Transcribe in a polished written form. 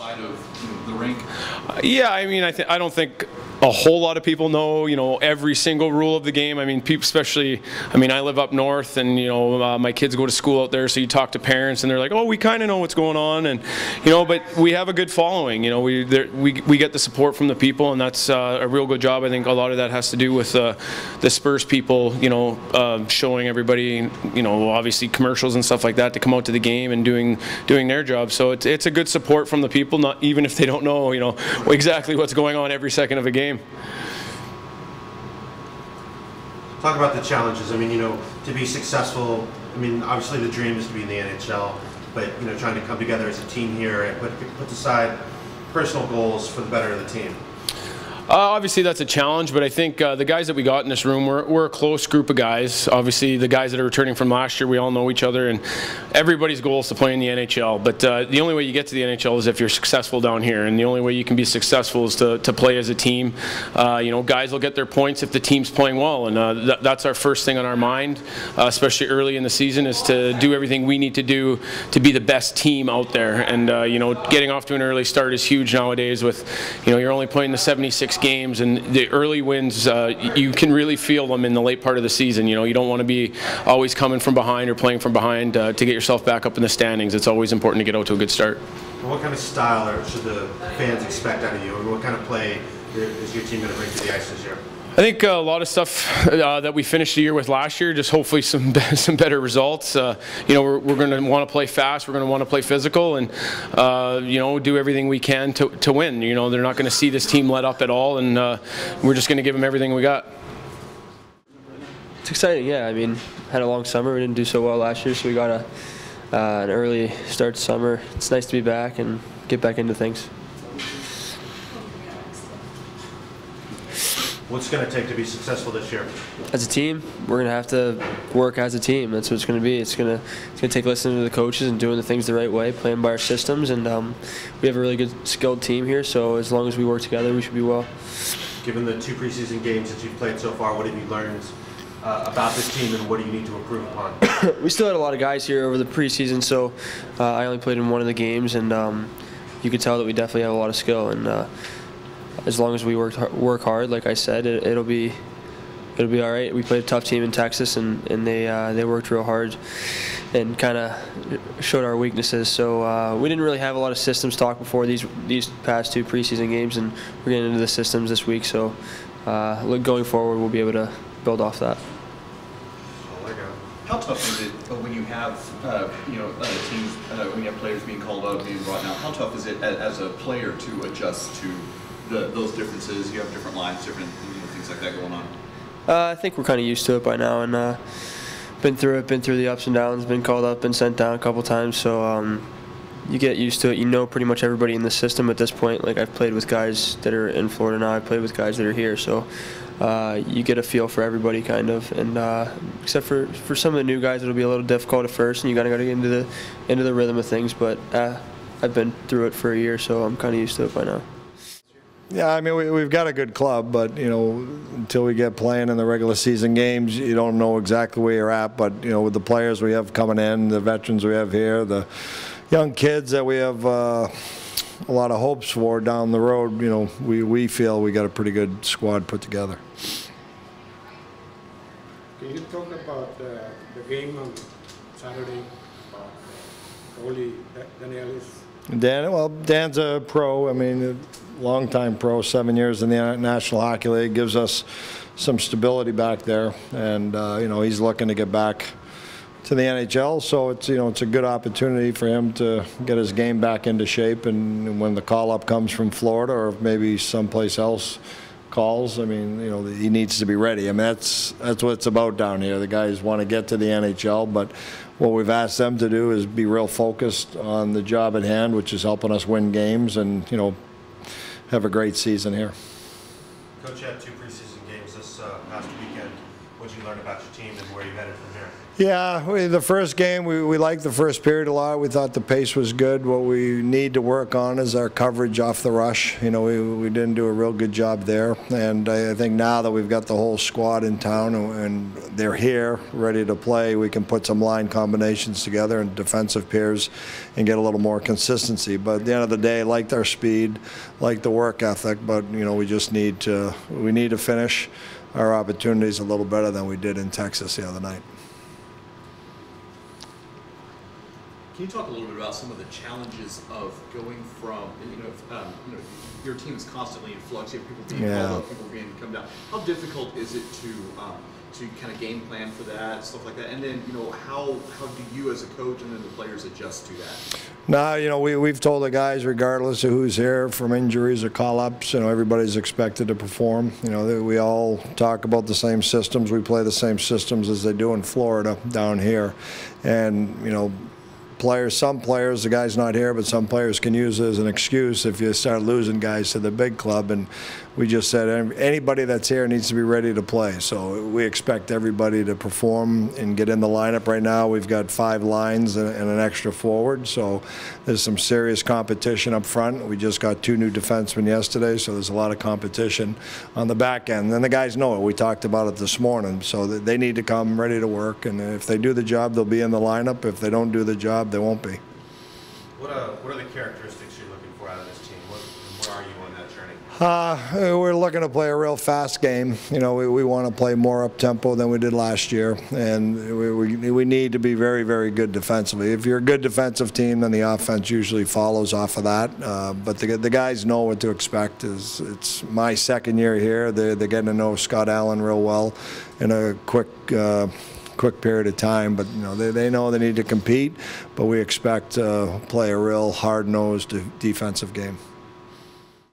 outside of the rink? Yeah, I mean, I don't think a whole lot of people know, every single rule of the game. I mean, people, especially, I live up north, and my kids go to school out there, so you talk to parents, and they're like, oh, we kind of know what's going on, and but we have a good following. We get the support from the people, and that's a real good job. I think a lot of that has to do with the Spurs people, showing everybody, obviously commercials and stuff like that to come out to the game and doing their job. So it's a good support from the people, not even if they don't know, exactly what's going on every second of a game. Talk about the challenges. I mean, to be successful, obviously the dream is to be in the NHL, but, trying to come together as a team here and put aside personal goals for the better of the team. Obviously that's a challenge, but I think the guys that we got in this room, we're a close group of guys. Obviously the guys that are returning from last year, we all know each other, and everybody's goal is to play in the NHL. But the only way you get to the NHL is if you're successful down here, and the only way you can be successful is to play as a team. Guys will get their points if the team's playing well, and that's our first thing on our mind, especially early in the season, is to do everything we need to do to be the best team out there. And getting off to an early start is huge nowadays. With you're only playing the 76 games, and the early wins, you can really feel them in the late part of the season. You don't want to be always coming from behind or playing from behind to get yourself back up in the standings. It's always important to get out to a good start. What kind of style should the fans expect out of you, and what kind of play is your team going to bring to the ice this year? I think a lot of stuff that we finished the year with last year, just hopefully some better results. We're going to want to play fast, we're going to want to play physical, and do everything we can to win. They're not going to see this team let up at all, and we're just going to give them everything we got. It's exciting, yeah. Had a long summer. We didn't do so well last year, so we got an early start to summer. It's nice to be back and get back into things. What's going to take to be successful this year? As a team, we're going to have to work as a team. That's what it's going to be. It's going to take listening to the coaches and doing the things the right way, playing by our systems, and we have a really good skilled team here, so as long as we work together, we should be well. Given the 2 preseason games that you've played so far, what have you learned about this team, and what do you need to improve upon? We still had a lot of guys here over the preseason, so I only played in one of the games, and you could tell that we definitely have a lot of skill, and as long as we work hard, like I said, it'll be all right. We played a tough team in Texas, and they worked real hard and kind of showed our weaknesses. So we didn't really have a lot of systems talk before these past 2 preseason games, and we're getting into the systems this week. So going forward, we'll be able to build off that. How tough is it when you have teams, when you have players being called out, being brought down? How tough is it as a player to adjust to those differences? You have different lines, different things like that going on. I think we're kind of used to it by now, and been through the ups and downs, been called up, been sent down a couple times, so you get used to it. You know pretty much everybody in the system at this point. Like, I've played with guys that are in Florida now, I've played with guys that are here, so you get a feel for everybody kind of, and except for some of the new guys, it'll be a little difficult at first, and you gotta get into the rhythm of things, but I've been through it for a year, so I'm kind of used to it by now. Yeah, we've got a good club, but until we get playing in the regular season games, you don't know exactly where you're at. But with the players we have coming in, the veterans we have here, the young kids that we have a lot of hopes for down the road, we feel we got a pretty good squad put together. Can you talk about the game on Saturday? Goalie Daniel Dan's a pro. Long-time pro, 7 years in the National Hockey League, gives us some stability back there, and he's looking to get back to the NHL. So it's it's a good opportunity for him to get his game back into shape. And when the call-up comes from Florida, or maybe someplace else calls, he needs to be ready. That's what it's about down here. The guys want to get to the NHL, but what we've asked them to do is be real focused on the job at hand, which is helping us win games and have a great season here. Coach, you had 2 preseason games this past weekend. what you learned about your team and where you headed from here? Yeah, the first game, we liked the first period a lot. We thought the pace was good. What we need to work on is our coverage off the rush. You know, we didn't do a real good job there. And I think now that we've got the whole squad in town and they're here, ready to play, we can put some line combinations together and defensive pairs and get a little more consistency. But at the end of the day, liked our speed, liked the work ethic, but, you know, we just need to finish our opportunities a little better than we did in Texas the other night. Can you talk a little bit about some of the challenges of going from, your team is constantly in flux, you have people being called up, people being come down. How difficult is it to kind of game plan for that, stuff like that? And then, how do you as a coach and then the players adjust to that? No, we've told the guys, regardless of who's here, from injuries or call-ups, everybody's expected to perform. We all talk about the same systems. We play the same systems as they do in Florida down here. And, some players, the guy's not here, but some players can use it as an excuse if you start losing guys to the big club. And we just said anybody that's here needs to be ready to play. So we expect everybody to perform and get in the lineup. Right now we've got 5 lines and an extra forward. So there's some serious competition up front. We just got 2 new defensemen yesterday, so there's a lot of competition on the back end. And the guys know it. We talked about it this morning. So they need to come ready to work. And if they do the job, they'll be in the lineup. If they don't do the job, they won't be. What are the characteristics you're looking for out of this team? Where are you on that journey? We're looking to play a real fast game. We want to play more up-tempo than we did last year, and we need to be very, very good defensively. If you're a good defensive team, then the offense usually follows off of that. But the guys know what to expect. It's my second year here. They're getting to know Scott Allen real well in a quick period of time, but they know they need to compete, but we expect to play a real hard-nosed defensive game.